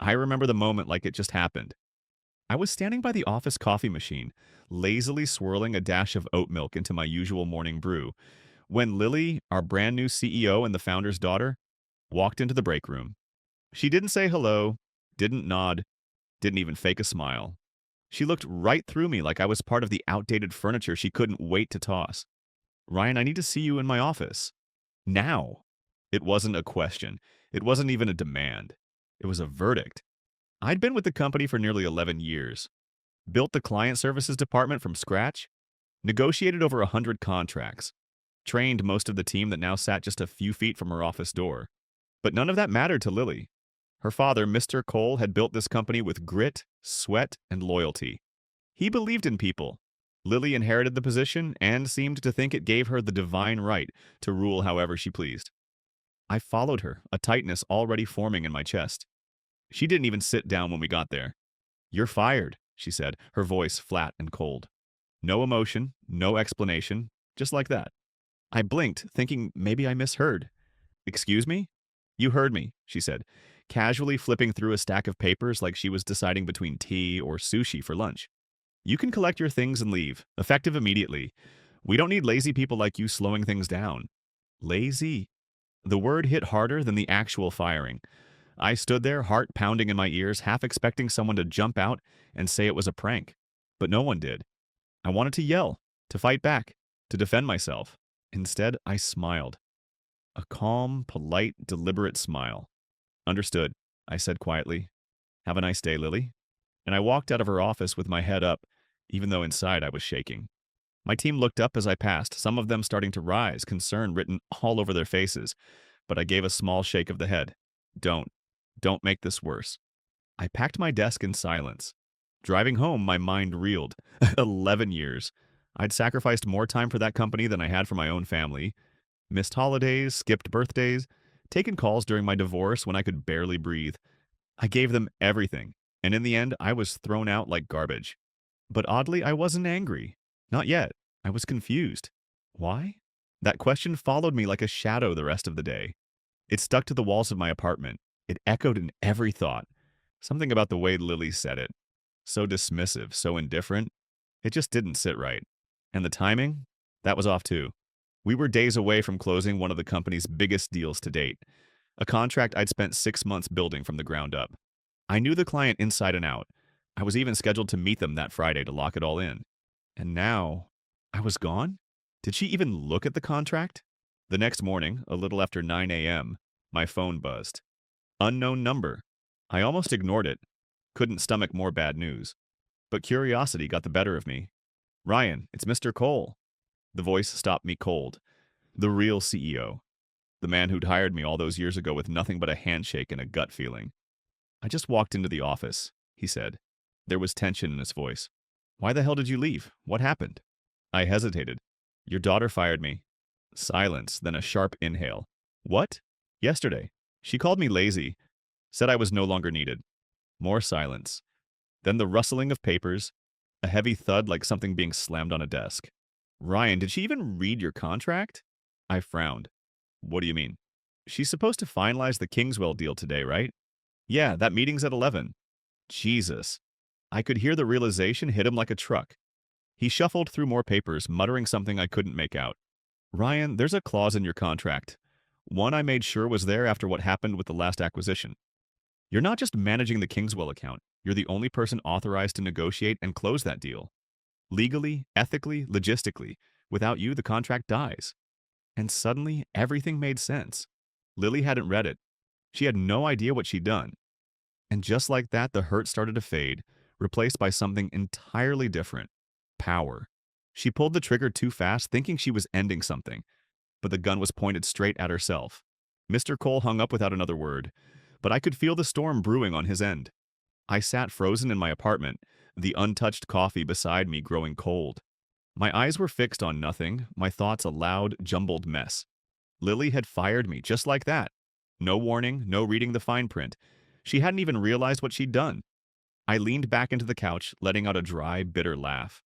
I remember the moment like it just happened. I was standing by the office coffee machine, lazily swirling a dash of oat milk into my usual morning brew, when Lily, our brand new CEO and the founder's daughter, walked into the break room. She didn't say hello, didn't nod, didn't even fake a smile. She looked right through me like I was part of the outdated furniture she couldn't wait to toss. Ryan, I need to see you in my office. Now. It wasn't a question. It wasn't even a demand. It was a verdict. I'd been with the company for nearly 11 years, built the client services department from scratch, negotiated over 100 contracts, trained most of the team that now sat just a few feet from her office door. But none of that mattered to Lily. Her father, Mr. Cole, had built this company with grit, sweat, and loyalty. He believed in people. Lily inherited the position and seemed to think it gave her the divine right to rule however she pleased. I followed her, a tightness already forming in my chest. She didn't even sit down when we got there. "You're fired," she said, her voice flat and cold. No emotion, no explanation, just like that. I blinked, thinking maybe I misheard. "Excuse me?" "You heard me," she said, casually flipping through a stack of papers like she was deciding between tea or sushi for lunch. "You can collect your things and leave, effective immediately. We don't need lazy people like you slowing things down." Lazy? The word hit harder than the actual firing. I stood there, heart pounding in my ears, half expecting someone to jump out and say it was a prank. But no one did. I wanted to yell, to fight back, to defend myself. Instead, I smiled. A calm, polite, deliberate smile. "Understood," I said quietly. "Have a nice day, Lily." And I walked out of her office with my head up, even though inside I was shaking. My team looked up as I passed, some of them starting to rise, concern written all over their faces. But I gave a small shake of the head. Don't. Don't make this worse. I packed my desk in silence. Driving home, my mind reeled. 11 years. I'd sacrificed more time for that company than I had for my own family. Missed holidays, skipped birthdays, taken calls during my divorce when I could barely breathe. I gave them everything, and in the end, I was thrown out like garbage. But oddly, I wasn't angry. Not yet. I was confused. Why? That question followed me like a shadow the rest of the day. It stuck to the walls of my apartment. It echoed in every thought. Something about the way Lily said it. So dismissive, so indifferent. It just didn't sit right. And the timing? That was off too. We were days away from closing one of the company's biggest deals to date, a contract I'd spent 6 months building from the ground up. I knew the client inside and out. I was even scheduled to meet them that Friday to lock it all in. And now, I was gone? Did she even look at the contract? The next morning, a little after 9 a.m., my phone buzzed. Unknown number. I almost ignored it. Couldn't stomach more bad news. But curiosity got the better of me. "Ryan, it's Mr. Cole." The voice stopped me cold. The real CEO. The man who'd hired me all those years ago with nothing but a handshake and a gut feeling. "I just walked into the office," he said. There was tension in his voice. "Why the hell did you leave? What happened?" I hesitated. "Your daughter fired me." Silence, then a sharp inhale. "What?" "Yesterday. She called me lazy. Said I was no longer needed." More silence. Then the rustling of papers. A heavy thud like something being slammed on a desk. "Ryan, did she even read your contract?" I frowned. "What do you mean?" "She's supposed to finalize the Kingswell deal today, right?" "Yeah, that meeting's at 11. Jesus. I could hear the realization hit him like a truck. He shuffled through more papers, muttering something I couldn't make out. "Ryan, there's a clause in your contract. One I made sure was there after what happened with the last acquisition. You're not just managing the Kingswell account. You're the only person authorized to negotiate and close that deal. Legally, ethically, logistically. Without you, the contract dies." And suddenly, everything made sense. Lily hadn't read it. She had no idea what she'd done. And just like that, the hurt started to fade, replaced by something entirely different. Power. She pulled the trigger too fast, thinking she was ending something, but the gun was pointed straight at herself. Mr. Cole hung up without another word, but I could feel the storm brewing on his end. I sat frozen in my apartment, the untouched coffee beside me growing cold. My eyes were fixed on nothing, my thoughts a loud, jumbled mess. Lily had fired me just like that. No warning, no reading the fine print. She hadn't even realized what she'd done. I leaned back into the couch, letting out a dry, bitter laugh.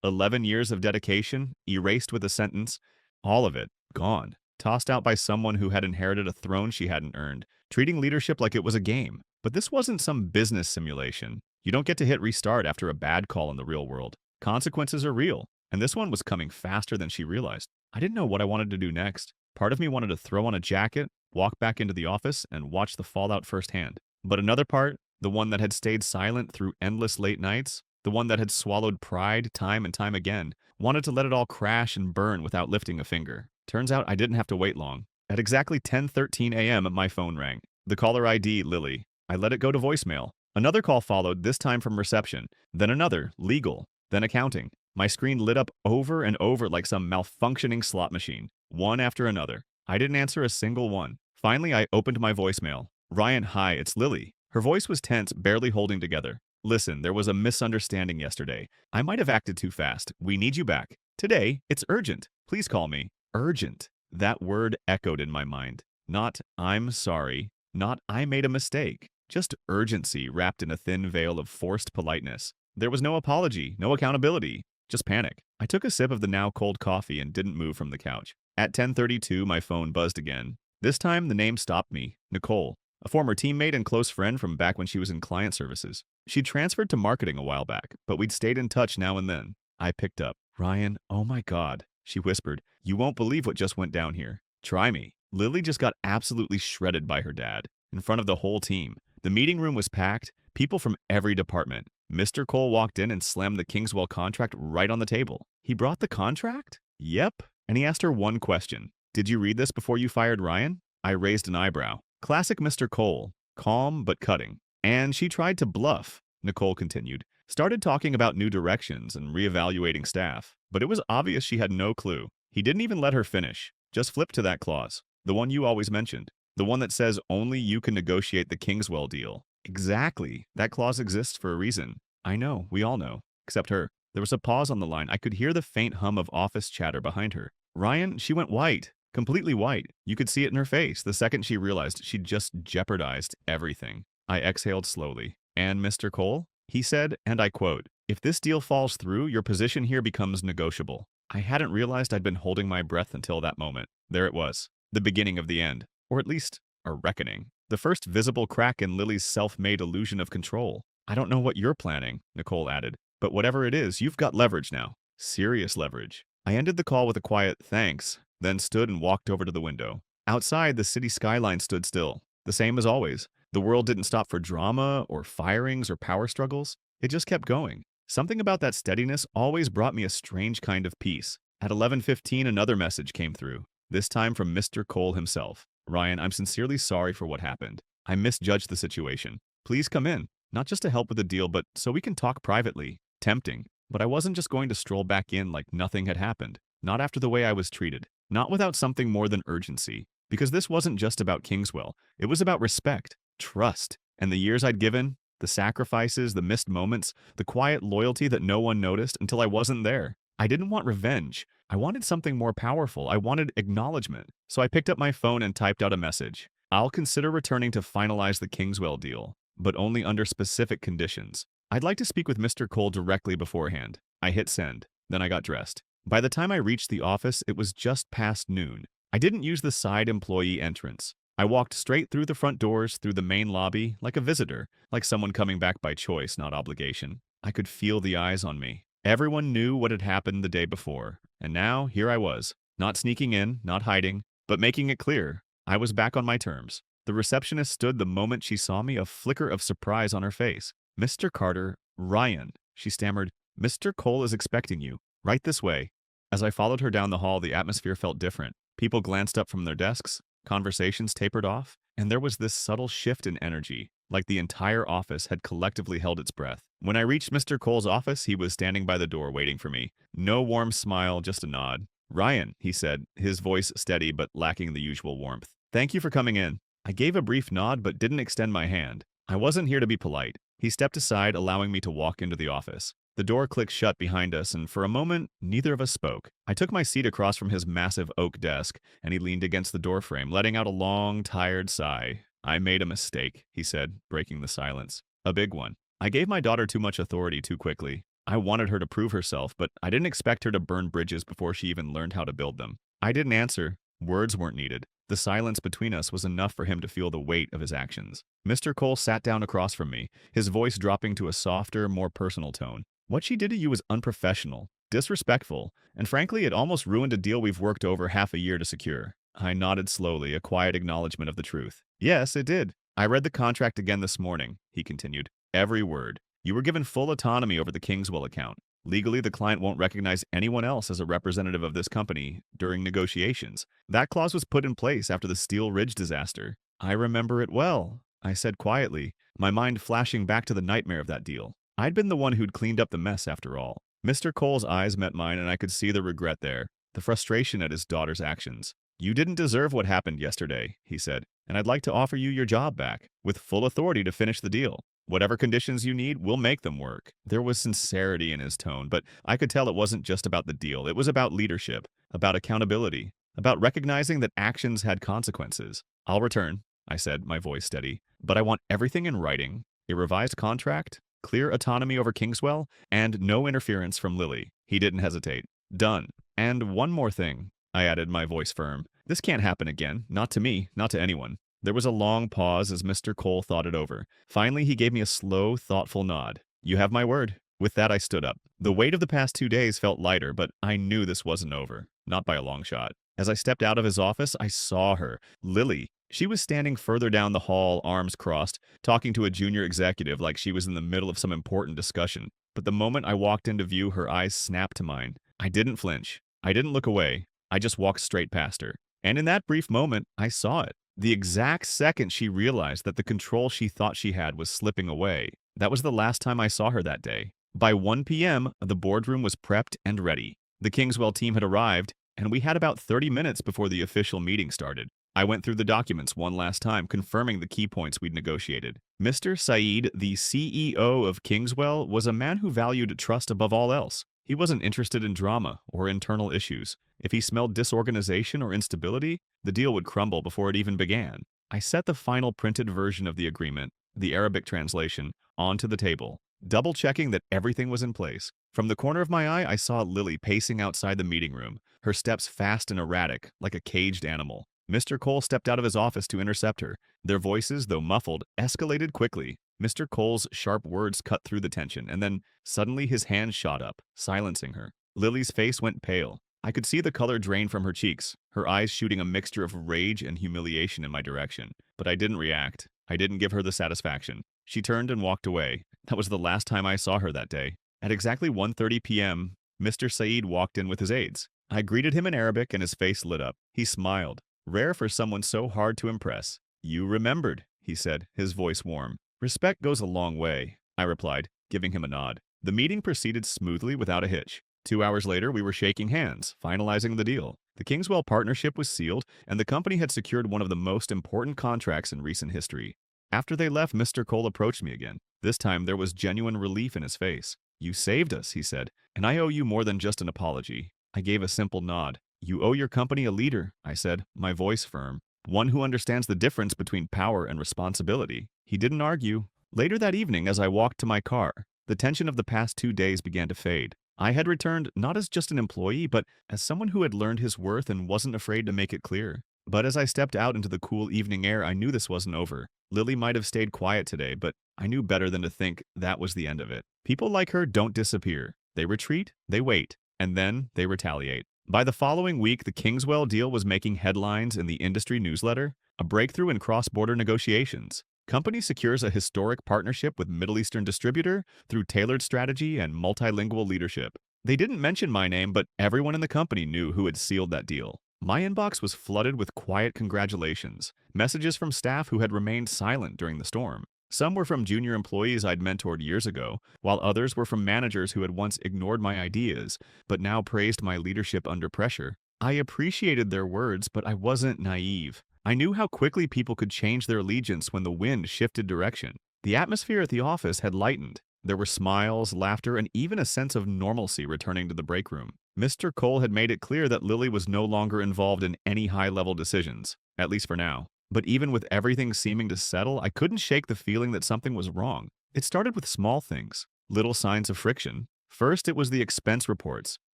11 years of dedication, erased with a sentence, all of it, gone, tossed out by someone who had inherited a throne she hadn't earned, treating leadership like it was a game. But this wasn't some business simulation. You don't get to hit restart after a bad call in the real world. Consequences are real, and this one was coming faster than she realized. I didn't know what I wanted to do next. Part of me wanted to throw on a jacket, walk back into the office, and watch the fallout firsthand. But another part, the one that had stayed silent through endless late nights, the one that had swallowed pride time and time again, wanted to let it all crash and burn without lifting a finger. Turns out I didn't have to wait long. At exactly 10:13 a.m., my phone rang. The caller ID, Lily. I let it go to voicemail. Another call followed, this time from reception. Then another, legal. Then accounting. My screen lit up over and over like some malfunctioning slot machine, one after another. I didn't answer a single one. Finally, I opened my voicemail. Ryan, hi, it's Lily. Her voice was tense, barely holding together. Listen, there was a misunderstanding yesterday. I might have acted too fast. We need you back. Today, it's urgent. Please call me. Urgent. That word echoed in my mind. Not, I'm sorry. Not, I made a mistake. Just urgency wrapped in a thin veil of forced politeness. There was no apology, no accountability, just panic. I took a sip of the now cold coffee and didn't move from the couch. At 10:32, my phone buzzed again. This time, the name stopped me. Nicole, a former teammate and close friend from back when she was in client services. She'd transferred to marketing a while back, but we'd stayed in touch now and then. I picked up. Ryan, oh my God, she whispered. You won't believe what just went down here. Try me. Lily just got absolutely shredded by her dad, in front of the whole team. The meeting room was packed, people from every department. Mr. Cole walked in and slammed the Kingswell contract right on the table. He brought the contract? Yep. And he asked her one question. Did you read this before you fired Ryan? I raised an eyebrow. Classic Mr. Cole. Calm but cutting. And she tried to bluff, Nicole continued. Started talking about new directions and reevaluating staff. But it was obvious she had no clue. He didn't even let her finish. Just flipped to that clause. The one you always mentioned. The one that says only you can negotiate the Kingswell deal. Exactly. That clause exists for a reason. I know. We all know. Except her. There was a pause on the line. I could hear the faint hum of office chatter behind her. Ryan, she went white. Completely white. You could see it in her face the second she realized she'd just jeopardized everything. I exhaled slowly. And Mr. Cole? He said, and I quote, if this deal falls through, your position here becomes negotiable. I hadn't realized I'd been holding my breath until that moment. There it was. The beginning of the end. Or at least, a reckoning. The first visible crack in Lily's self-made illusion of control. I don't know what you're planning, Nicole added. But whatever it is, you've got leverage now. Serious leverage. I ended the call with a quiet thanks, then stood and walked over to the window. Outside, the city skyline stood still. The same as always. The world didn't stop for drama or firings or power struggles. It just kept going. Something about that steadiness always brought me a strange kind of peace. At 11:15, another message came through. This time from Mr. Cole himself. Ryan, I'm sincerely sorry for what happened. I misjudged the situation. Please come in. Not just to help with the deal, but so we can talk privately. Tempting. But I wasn't just going to stroll back in like nothing had happened. Not after the way I was treated. Not without something more than urgency. Because this wasn't just about Kingswell. It was about respect, trust, and the years I'd given, the sacrifices, the missed moments, the quiet loyalty that no one noticed until I wasn't there. I didn't want revenge. I wanted something more powerful. I wanted acknowledgement. So I picked up my phone and typed out a message. I'll consider returning to finalize the Kingswell deal, but only under specific conditions. I'd like to speak with Mr. Cole directly beforehand. I hit send. Then I got dressed. By the time I reached the office, it was just past noon. I didn't use the side employee entrance. I walked straight through the front doors, through the main lobby, like a visitor, like someone coming back by choice, not obligation. I could feel the eyes on me. Everyone knew what had happened the day before, and now here I was, not sneaking in, not hiding, but making it clear. I was back on my terms. The receptionist stood the moment she saw me, a flicker of surprise on her face. Mr. Carter, Ryan, she stammered. Mr. Cole is expecting you. Right this way. As I followed her down the hall, the atmosphere felt different. People glanced up from their desks, conversations tapered off, and there was this subtle shift in energy, like the entire office had collectively held its breath. When I reached Mr. Cole's office, he was standing by the door waiting for me. No warm smile, just a nod. Ryan, he said, his voice steady but lacking the usual warmth. Thank you for coming in. I gave a brief nod but didn't extend my hand. I wasn't here to be polite. He stepped aside, allowing me to walk into the office. The door clicked shut behind us, and for a moment, neither of us spoke. I took my seat across from his massive oak desk, and he leaned against the doorframe, letting out a long, tired sigh. I made a mistake, he said, breaking the silence. A big one. I gave my daughter too much authority too quickly. I wanted her to prove herself, but I didn't expect her to burn bridges before she even learned how to build them. I didn't answer. Words weren't needed. The silence between us was enough for him to feel the weight of his actions. Mr. Cole sat down across from me, his voice dropping to a softer, more personal tone. What she did to you was unprofessional, disrespectful, and frankly, it almost ruined a deal we've worked over half a year to secure. I nodded slowly, a quiet acknowledgement of the truth. Yes, it did. I read the contract again this morning, he continued. Every word. You were given full autonomy over the Kingswell account. Legally, the client won't recognize anyone else as a representative of this company during negotiations. That clause was put in place after the Steel Ridge disaster. I remember it well, I said quietly, my mind flashing back to the nightmare of that deal. I'd been the one who'd cleaned up the mess after all. Mr. Cole's eyes met mine and I could see the regret there, the frustration at his daughter's actions. You didn't deserve what happened yesterday, he said, and I'd like to offer you your job back, with full authority to finish the deal. Whatever conditions you need, we'll make them work. There was sincerity in his tone, but I could tell it wasn't just about the deal. It was about leadership, about accountability, about recognizing that actions had consequences. I'll return, I said, my voice steady, but I want everything in writing, a revised contract, clear autonomy over Kingswell, and no interference from Lily. He didn't hesitate. Done. And one more thing, I added, my voice firm. This can't happen again. Not to me, not to anyone. There was a long pause as Mr. Cole thought it over. Finally, he gave me a slow, thoughtful nod. You have my word. With that, I stood up. The weight of the past 2 days felt lighter, but I knew this wasn't over. Not by a long shot. As I stepped out of his office, I saw her. Lily. She was standing further down the hall, arms crossed, talking to a junior executive like she was in the middle of some important discussion. But the moment I walked into view, her eyes snapped to mine. I didn't flinch. I didn't look away. I just walked straight past her. And in that brief moment, I saw it. The exact second she realized that the control she thought she had was slipping away. That was the last time I saw her that day. By 1 p.m., the boardroom was prepped and ready. The Kingswell team had arrived, and we had about 30 minutes before the official meeting started. I went through the documents one last time, confirming the key points we'd negotiated. Mr. Saeed, the CEO of Kingswell, was a man who valued trust above all else. He wasn't interested in drama or internal issues. If he smelled disorganization or instability, the deal would crumble before it even began. I set the final printed version of the agreement, the Arabic translation, onto the table, double-checking that everything was in place. From the corner of my eye, I saw Lily pacing outside the meeting room, her steps fast and erratic, like a caged animal. Mr. Cole stepped out of his office to intercept her. Their voices, though muffled, escalated quickly. Mr. Cole's sharp words cut through the tension, and then suddenly his hand shot up, silencing her. Lily's face went pale. I could see the color drain from her cheeks, her eyes shooting a mixture of rage and humiliation in my direction. But I didn't react. I didn't give her the satisfaction. She turned and walked away. That was the last time I saw her that day. At exactly 1:30 p.m., Mr. Saeed walked in with his aides. I greeted him in Arabic and his face lit up. He smiled, rare for someone so hard to impress. You remembered, he said, his voice warm. Respect goes a long way, I replied, giving him a nod. The meeting proceeded smoothly without a hitch. 2 hours later, we were shaking hands, finalizing the deal. The Kingswell partnership was sealed, and the company had secured one of the most important contracts in recent history. After they left, Mr. Cole approached me again. This time, there was genuine relief in his face. You saved us, he said, and I owe you more than just an apology. I gave a simple nod. You owe your company a leader, I said, my voice firm. One who understands the difference between power and responsibility. He didn't argue. Later that evening, as I walked to my car, the tension of the past 2 days began to fade. I had returned not as just an employee, but as someone who had learned his worth and wasn't afraid to make it clear. But as I stepped out into the cool evening air, I knew this wasn't over. Lily might have stayed quiet today, but I knew better than to think that was the end of it. People like her don't disappear. They retreat, they wait, and then they retaliate. By the following week, the Kingswell deal was making headlines in the industry newsletter, a breakthrough in cross-border negotiations. Company secures a historic partnership with Middle Eastern distributor through tailored strategy and multilingual leadership. They didn't mention my name, but everyone in the company knew who had sealed that deal. My inbox was flooded with quiet congratulations, messages from staff who had remained silent during the storm. Some were from junior employees I'd mentored years ago, while others were from managers who had once ignored my ideas, but now praised my leadership under pressure. I appreciated their words, but I wasn't naive. I knew how quickly people could change their allegiance when the wind shifted direction. The atmosphere at the office had lightened. There were smiles, laughter, and even a sense of normalcy returning to the break room. Mr. Cole had made it clear that Lily was no longer involved in any high-level decisions, at least for now. But even with everything seeming to settle, I couldn't shake the feeling that something was wrong. It started with small things, little signs of friction. First, it was the expense reports.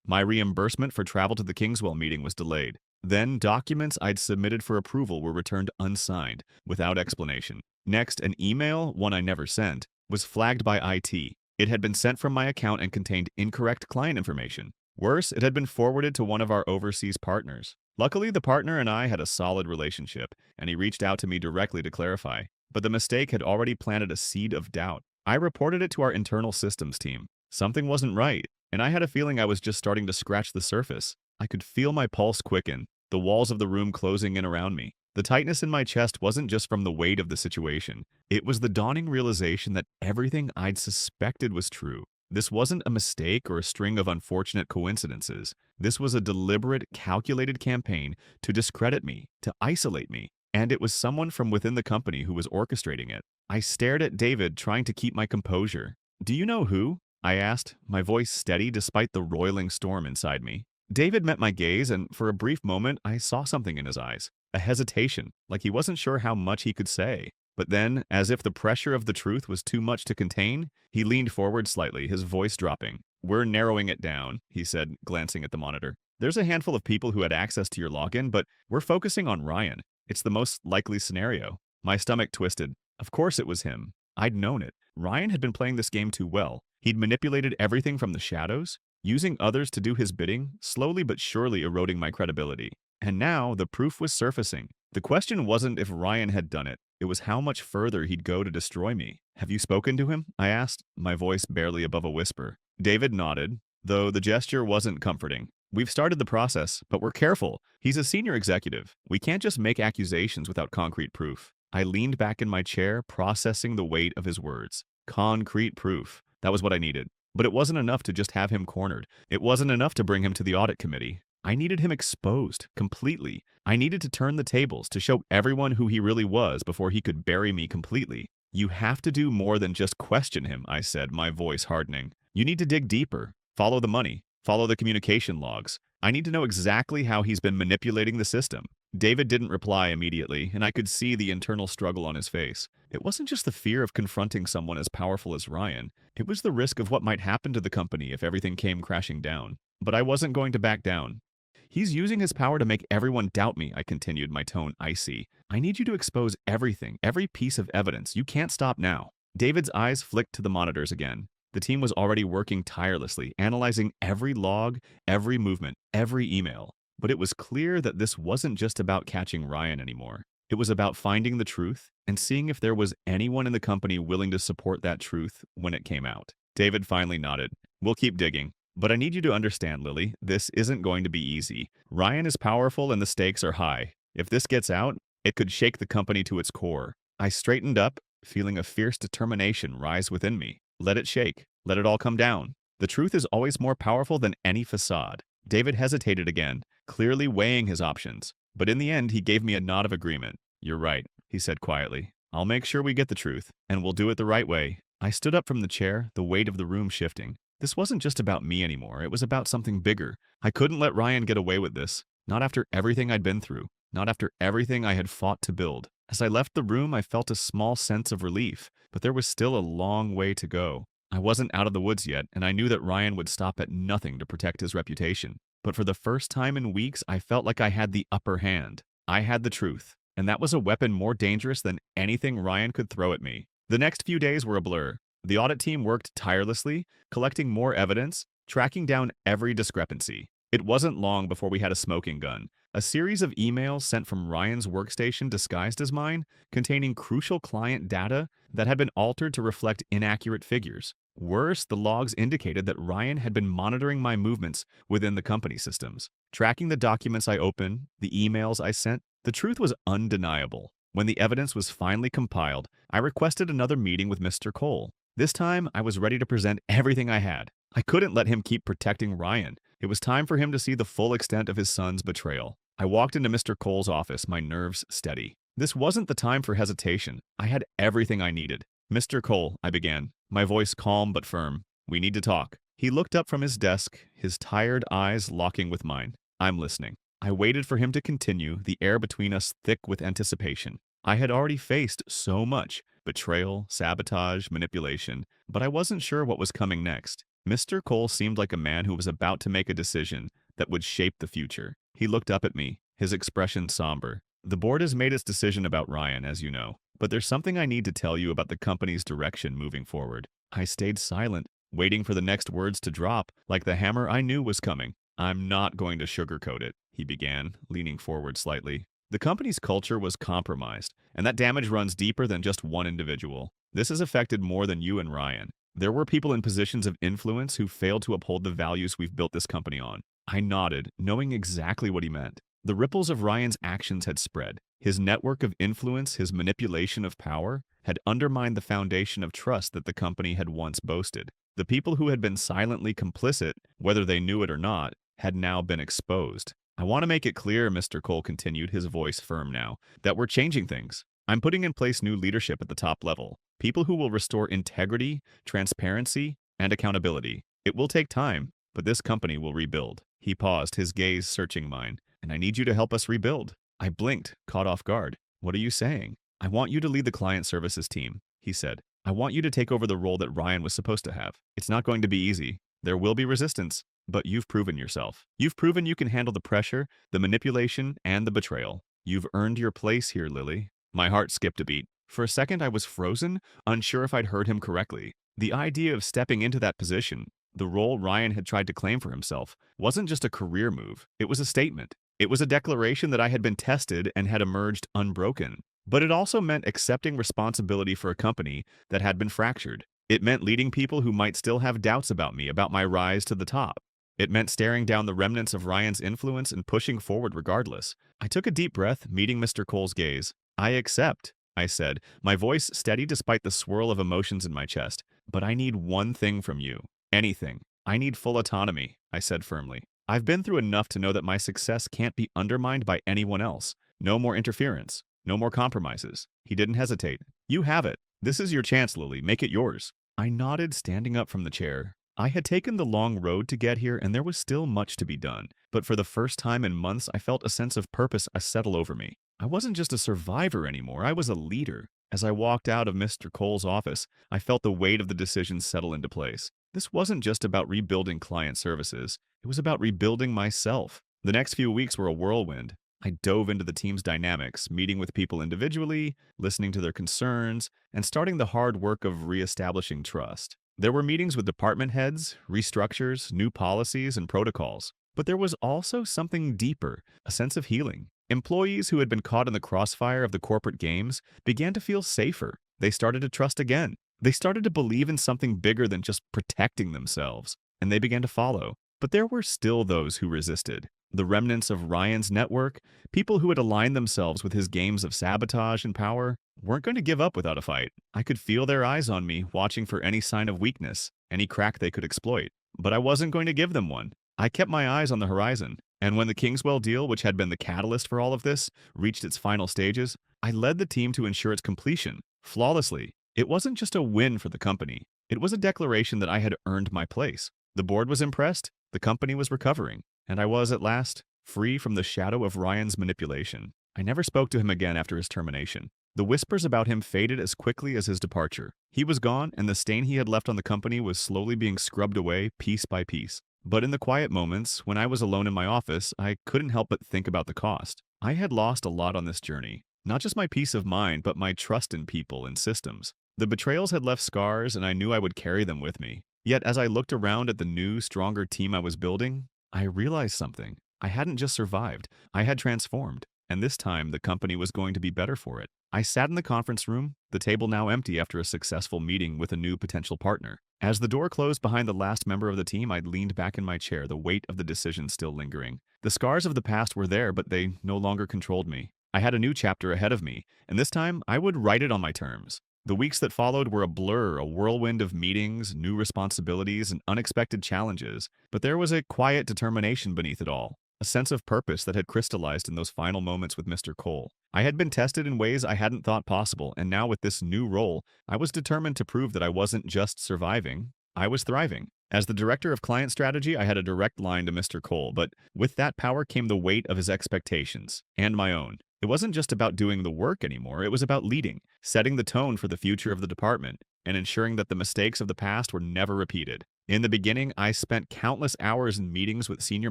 My reimbursement for travel to the Kingswell meeting was delayed. Then documents I'd submitted for approval were returned unsigned, without explanation. Next, an email, one I never sent, was flagged by IT. It had been sent from my account and contained incorrect client information. Worse, it had been forwarded to one of our overseas partners. Luckily, the partner and I had a solid relationship, and he reached out to me directly to clarify. But the mistake had already planted a seed of doubt. I reported it to our internal systems team. Something wasn't right, and I had a feeling I was just starting to scratch the surface. I could feel my pulse quicken, the walls of the room closing in around me. The tightness in my chest wasn't just from the weight of the situation. It was the dawning realization that everything I'd suspected was true. This wasn't a mistake or a string of unfortunate coincidences. This was a deliberate, calculated campaign to discredit me, to isolate me, and it was someone from within the company who was orchestrating it. I stared at David, trying to keep my composure. "Do you know who?" I asked, my voice steady despite the roiling storm inside me. David met my gaze, and for a brief moment, I saw something in his eyes. A hesitation, like he wasn't sure how much he could say. But then, as if the pressure of the truth was too much to contain, he leaned forward slightly, his voice dropping. "We're narrowing it down," he said, glancing at the monitor. "There's a handful of people who had access to your login, but we're focusing on Ryan. It's the most likely scenario." My stomach twisted. Of course it was him. I'd known it. Ryan had been playing this game too well. He'd manipulated everything from the shadows, using others to do his bidding, slowly but surely eroding my credibility. And now the proof was surfacing. The question wasn't if Ryan had done it. It was how much further he'd go to destroy me. "Have you spoken to him?" I asked, my voice barely above a whisper. David nodded, though the gesture wasn't comforting. "We've started the process, but we're careful. He's a senior executive. We can't just make accusations without concrete proof." I leaned back in my chair, processing the weight of his words. Concrete proof. That was what I needed. But it wasn't enough to just have him cornered. It wasn't enough to bring him to the audit committee. I needed him exposed, completely. I needed to turn the tables, to show everyone who he really was before he could bury me completely. "You have to do more than just question him," I said, my voice hardening. "You need to dig deeper. Follow the money. Follow the communication logs. I need to know exactly how he's been manipulating the system." David didn't reply immediately, and I could see the internal struggle on his face. It wasn't just the fear of confronting someone as powerful as Ryan. It was the risk of what might happen to the company if everything came crashing down. But I wasn't going to back down. "He's using his power to make everyone doubt me," I continued, my tone icy. "I need you to expose everything, every piece of evidence. You can't stop now." David's eyes flicked to the monitors again. The team was already working tirelessly, analyzing every log, every movement, every email. But it was clear that this wasn't just about catching Ryan anymore. It was about finding the truth and seeing if there was anyone in the company willing to support that truth when it came out. David finally nodded. "We'll keep digging. But I need you to understand, Lily, this isn't going to be easy. Ryan is powerful and the stakes are high. If this gets out, it could shake the company to its core." I straightened up, feeling a fierce determination rise within me. Let it shake. Let it all come down. The truth is always more powerful than any facade. David hesitated again, clearly weighing his options. But in the end, he gave me a nod of agreement. "You're right," he said quietly. "I'll make sure we get the truth, and we'll do it the right way." I stood up from the chair, the weight of the room shifting. This wasn't just about me anymore. It was about something bigger. I couldn't let Ryan get away with this. Not after everything I'd been through. Not after everything I had fought to build. As I left the room, I felt a small sense of relief, but there was still a long way to go. I wasn't out of the woods yet, and I knew that Ryan would stop at nothing to protect his reputation. But for the first time in weeks, I felt like I had the upper hand. I had the truth, and that was a weapon more dangerous than anything Ryan could throw at me. The next few days were a blur. The audit team worked tirelessly, collecting more evidence, tracking down every discrepancy. It wasn't long before we had a smoking gun. A series of emails sent from Ryan's workstation disguised as mine, containing crucial client data that had been altered to reflect inaccurate figures. Worse, the logs indicated that Ryan had been monitoring my movements within the company systems, tracking the documents I opened, the emails I sent. The truth was undeniable. When the evidence was finally compiled, I requested another meeting with Mr. Cole. This time, I was ready to present everything I had. I couldn't let him keep protecting Ryan. It was time for him to see the full extent of his son's betrayal. I walked into Mr. Cole's office, my nerves steady. This wasn't the time for hesitation. I had everything I needed. "Mr. Cole," I began, my voice calm but firm. "We need to talk." He looked up from his desk, his tired eyes locking with mine. "I'm listening." I waited for him to continue, the air between us thick with anticipation. I had already faced so much: betrayal, sabotage, manipulation, but I wasn't sure what was coming next. Mr. Cole seemed like a man who was about to make a decision that would shape the future. He looked up at me, his expression somber. The board has made its decision about Ryan, as you know, but there's something I need to tell you about the company's direction moving forward. I stayed silent, waiting for the next words to drop, like the hammer I knew was coming. I'm not going to sugarcoat it, he began, leaning forward slightly. The company's culture was compromised, and that damage runs deeper than just one individual. This has affected more than you and Ryan. There were people in positions of influence who failed to uphold the values we've built this company on. I nodded, knowing exactly what he meant. The ripples of Ryan's actions had spread. His network of influence, his manipulation of power, had undermined the foundation of trust that the company had once boasted. The people who had been silently complicit, whether they knew it or not, had now been exposed. I want to make it clear, Mr. Cole continued, his voice firm now, that we're changing things. I'm putting in place new leadership at the top level. People who will restore integrity, transparency, and accountability. It will take time, but this company will rebuild. He paused, his gaze searching mine. And I need you to help us rebuild. I blinked, caught off guard. What are you saying? I want you to lead the client services team, he said. I want you to take over the role that Ryan was supposed to have. It's not going to be easy. There will be resistance, but you've proven yourself. You've proven you can handle the pressure, the manipulation, and the betrayal. You've earned your place here, Lily. My heart skipped a beat. For a second, I was frozen, unsure if I'd heard him correctly. The idea of stepping into that position, the role Ryan had tried to claim for himself, wasn't just a career move. It was a statement. It was a declaration that I had been tested and had emerged unbroken. But it also meant accepting responsibility for a company that had been fractured. It meant leading people who might still have doubts about me, about my rise to the top. It meant staring down the remnants of Ryan's influence and pushing forward regardless. I took a deep breath, meeting Mr. Cole's gaze. I accept, I said, my voice steady despite the swirl of emotions in my chest. But I need one thing from you. Anything. I need full autonomy, I said firmly. I've been through enough to know that my success can't be undermined by anyone else. No more interference. No more compromises. He didn't hesitate. You have it. This is your chance, Lily. Make it yours. I nodded, standing up from the chair. I had taken the long road to get here, and there was still much to be done. But for the first time in months, I felt a sense of purpose settle over me. I wasn't just a survivor anymore. I was a leader. As I walked out of Mr. Cole's office, I felt the weight of the decision settle into place. This wasn't just about rebuilding client services. It was about rebuilding myself. The next few weeks were a whirlwind. I dove into the team's dynamics, meeting with people individually, listening to their concerns, and starting the hard work of reestablishing trust. There were meetings with department heads, restructures, new policies, and protocols. But there was also something deeper, a sense of healing. Employees who had been caught in the crossfire of the corporate games began to feel safer. They started to trust again. They started to believe in something bigger than just protecting themselves, and they began to follow. But there were still those who resisted. The remnants of Ryan's network, people who had aligned themselves with his games of sabotage and power, weren't going to give up without a fight. I could feel their eyes on me, watching for any sign of weakness, any crack they could exploit. But I wasn't going to give them one. I kept my eyes on the horizon, and when the Kingswell deal, which had been the catalyst for all of this, reached its final stages, I led the team to ensure its completion, flawlessly. It wasn't just a win for the company. It was a declaration that I had earned my place. The board was impressed, the company was recovering, and I was, at last, free from the shadow of Ryan's manipulation. I never spoke to him again after his termination. The whispers about him faded as quickly as his departure. He was gone, and the stain he had left on the company was slowly being scrubbed away piece by piece. But in the quiet moments, when I was alone in my office, I couldn't help but think about the cost. I had lost a lot on this journey. Not just my peace of mind, but my trust in people and systems. The betrayals had left scars, and I knew I would carry them with me. Yet as I looked around at the new, stronger team I was building, I realized something. I hadn't just survived, I had transformed. And this time, the company was going to be better for it. I sat in the conference room, the table now empty after a successful meeting with a new potential partner. As the door closed behind the last member of the team, I leaned back in my chair, the weight of the decision still lingering. The scars of the past were there, but they no longer controlled me. I had a new chapter ahead of me, and this time, I would write it on my terms. The weeks that followed were a blur, a whirlwind of meetings, new responsibilities, and unexpected challenges. But there was a quiet determination beneath it all. A sense of purpose that had crystallized in those final moments with Mr. Cole. I had been tested in ways I hadn't thought possible, and now with this new role, I was determined to prove that I wasn't just surviving, I was thriving. As the director of client strategy, I had a direct line to Mr. Cole, but with that power came the weight of his expectations, and my own. It wasn't just about doing the work anymore, it was about leading, setting the tone for the future of the department, and ensuring that the mistakes of the past were never repeated. In the beginning, I spent countless hours in meetings with senior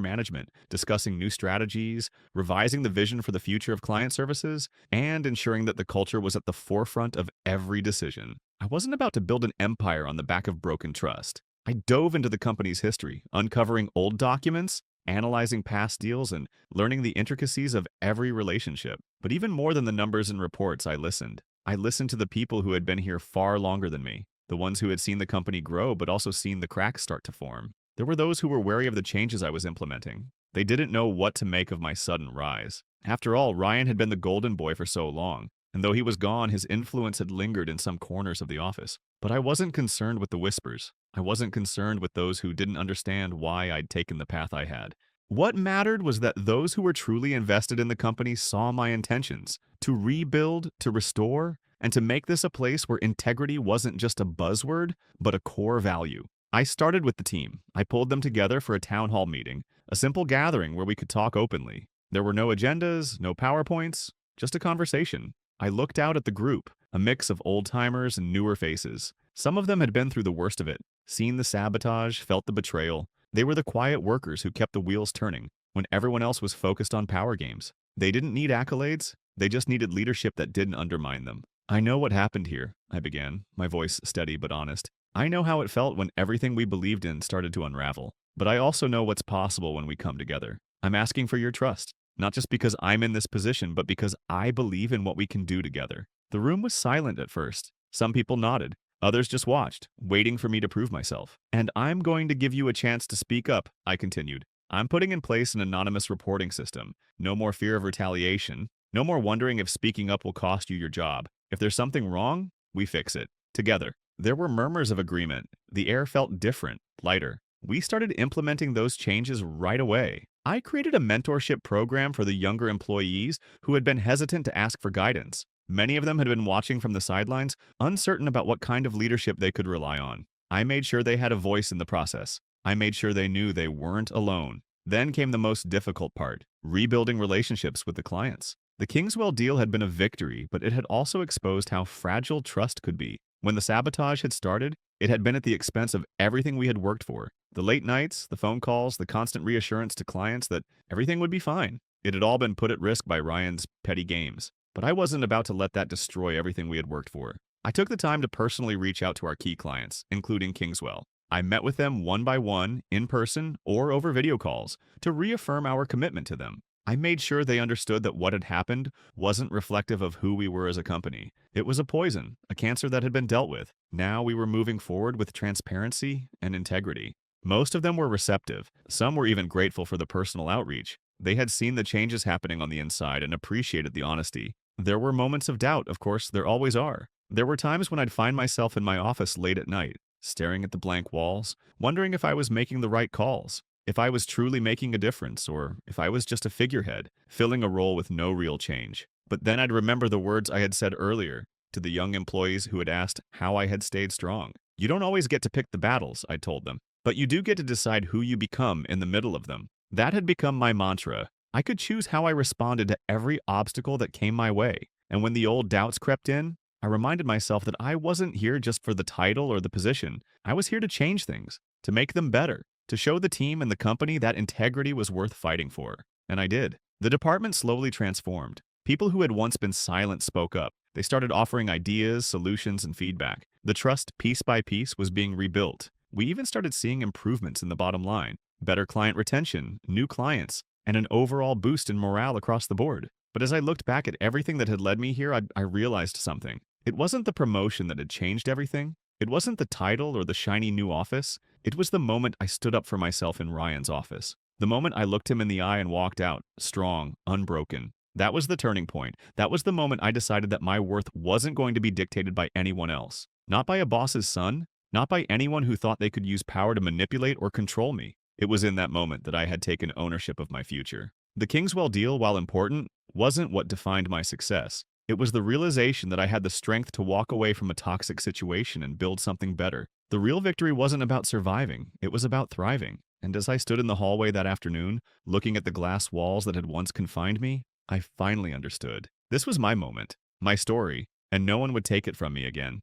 management, discussing new strategies, revising the vision for the future of client services, and ensuring that the culture was at the forefront of every decision. I wasn't about to build an empire on the back of broken trust. I dove into the company's history, uncovering old documents, analyzing past deals, and learning the intricacies of every relationship. But even more than the numbers and reports, I listened. I listened to the people who had been here far longer than me, the ones who had seen the company grow but also seen the cracks start to form. There were those who were wary of the changes I was implementing. They didn't know what to make of my sudden rise. After all, Ryan had been the golden boy for so long, and though he was gone, his influence had lingered in some corners of the office. But I wasn't concerned with the whispers. I wasn't concerned with those who didn't understand why I'd taken the path I had. What mattered was that those who were truly invested in the company saw my intentions to rebuild, to restore, and to make this a place where integrity wasn't just a buzzword, but a core value. I started with the team. I pulled them together for a town hall meeting, a simple gathering where we could talk openly. There were no agendas, no PowerPoints, just a conversation. I looked out at the group, a mix of old-timers and newer faces. Some of them had been through the worst of it, seen the sabotage, felt the betrayal. They were the quiet workers who kept the wheels turning when everyone else was focused on power games. They didn't need accolades, they just needed leadership that didn't undermine them. I know what happened here, I began, my voice steady but honest. I know how it felt when everything we believed in started to unravel. But I also know what's possible when we come together. I'm asking for your trust, not just because I'm in this position, but because I believe in what we can do together. The room was silent at first. Some people nodded. Others just watched, waiting for me to prove myself. And I'm going to give you a chance to speak up, I continued. I'm putting in place an anonymous reporting system. No more fear of retaliation. No more wondering if speaking up will cost you your job. If there's something wrong, we fix it. Together. There were murmurs of agreement. The air felt different, lighter. We started implementing those changes right away. I created a mentorship program for the younger employees who had been hesitant to ask for guidance. Many of them had been watching from the sidelines, uncertain about what kind of leadership they could rely on. I made sure they had a voice in the process. I made sure they knew they weren't alone. Then came the most difficult part, rebuilding relationships with the clients. The Kingswell deal had been a victory, but it had also exposed how fragile trust could be. When the sabotage had started, it had been at the expense of everything we had worked for. The late nights, the phone calls, the constant reassurance to clients that everything would be fine. It had all been put at risk by Ryan's petty games. But I wasn't about to let that destroy everything we had worked for. I took the time to personally reach out to our key clients, including Kingswell. I met with them one by one, in person or over video calls, to reaffirm our commitment to them. I made sure they understood that what had happened wasn't reflective of who we were as a company. It was a poison, a cancer that had been dealt with. Now we were moving forward with transparency and integrity. Most of them were receptive. Some were even grateful for the personal outreach. They had seen the changes happening on the inside and appreciated the honesty. There were moments of doubt, of course, there always are. There were times when I'd find myself in my office late at night, staring at the blank walls, wondering if I was making the right calls, if I was truly making a difference, or if I was just a figurehead, filling a role with no real change. But then I'd remember the words I had said earlier to the young employees who had asked how I had stayed strong. You don't always get to pick the battles, I told them, but you do get to decide who you become in the middle of them. That had become my mantra. I could choose how I responded to every obstacle that came my way. And when the old doubts crept in, I reminded myself that I wasn't here just for the title or the position. I was here to change things, to make them better, to show the team and the company that integrity was worth fighting for. And I did. The department slowly transformed. People who had once been silent spoke up. They started offering ideas, solutions, and feedback. The trust, piece by piece, was being rebuilt. We even started seeing improvements in the bottom line, better client retention, new clients, and an overall boost in morale across the board. But as I looked back at everything that had led me here, I realized something. It wasn't the promotion that had changed everything. It wasn't the title or the shiny new office. It was the moment I stood up for myself in Ryan's office. The moment I looked him in the eye and walked out, strong, unbroken. That was the turning point. That was the moment I decided that my worth wasn't going to be dictated by anyone else. Not by a boss's son, not by anyone who thought they could use power to manipulate or control me. It was in that moment that I had taken ownership of my future. The Kingswell deal, while important, wasn't what defined my success. It was the realization that I had the strength to walk away from a toxic situation and build something better. The real victory wasn't about surviving, it was about thriving. And as I stood in the hallway that afternoon, looking at the glass walls that had once confined me, I finally understood. This was my moment, my story, and no one would take it from me again.